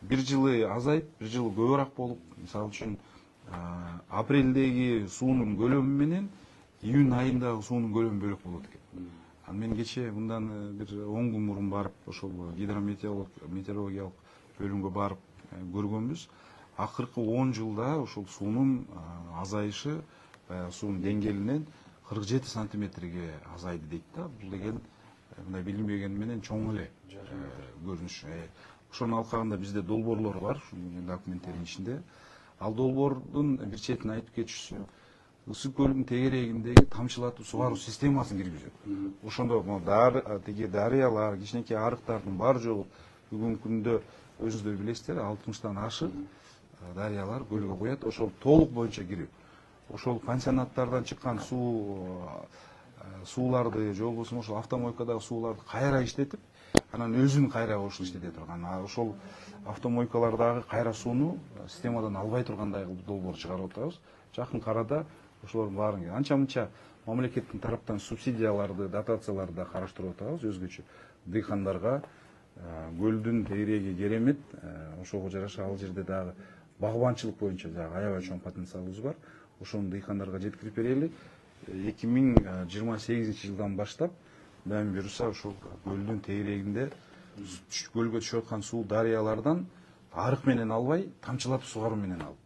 бир жылы азайып, бир жылы көбүрөөк болуп, мисалы үчүн апрелдеги суунун көлөмү менен июнь айындагы суунун көлөмү бөлөк болот экен. Мен кече мындан бир 10 күн мурун барып, ошол метеорологиялык бөлүмгө барып көргөнбүз. Акыркы 10 жылда ошол суунун азайышы, суунун деңгээлинен 47 сантиметрге азайды дейт да. Бул деген мындай билинбеген менен чоң эле көрүнүш. Ошонун алкагында бизде долбоорлор бар, ушул документтердин ичинде. Ал долбоордун бир четин айтып кетишсү, Ысык көлүнүн тегерегиндеги тамчылатып сугаруу системасын киргизет. Ошондо тиги дарыялар, кичинекей арыктардын бар жогу бүгүнкү күндө өзүңүздөр билесиздер, 60-тан ашык дарыялар көлгө куят, ошол толук боюнча кирип. Ошол пансионаттардан чыккан сууларды же болбосо ошол автомойкадагы сууларды кайра иштетип, анан өзүн кайра ошол иштете турган. Ошол автомойкалардагы кайра сууну системадан албай тургандай кылып долбоор чыгарып атабыз. Жакын арада ошолордун баарын анча-мынча мамлекеттин тараптан субсидияларды, дотацияларды да караштырып атабыз өзгөчө. Дыйкандарга көлдүн тегереги керемет, ошого жараша ал жерде дагы багбанчылык боюнча дагы аябай чоң потенциалыбыз бар. Ошону дыйкандарга жеткирип берели. 2028 жылдан баштап Дайым буюрса ошол көлдүн тегерегинде көлгө түшүп аткан суу дарыялардан арык менен албай, тамчылатып сугаруу менен алып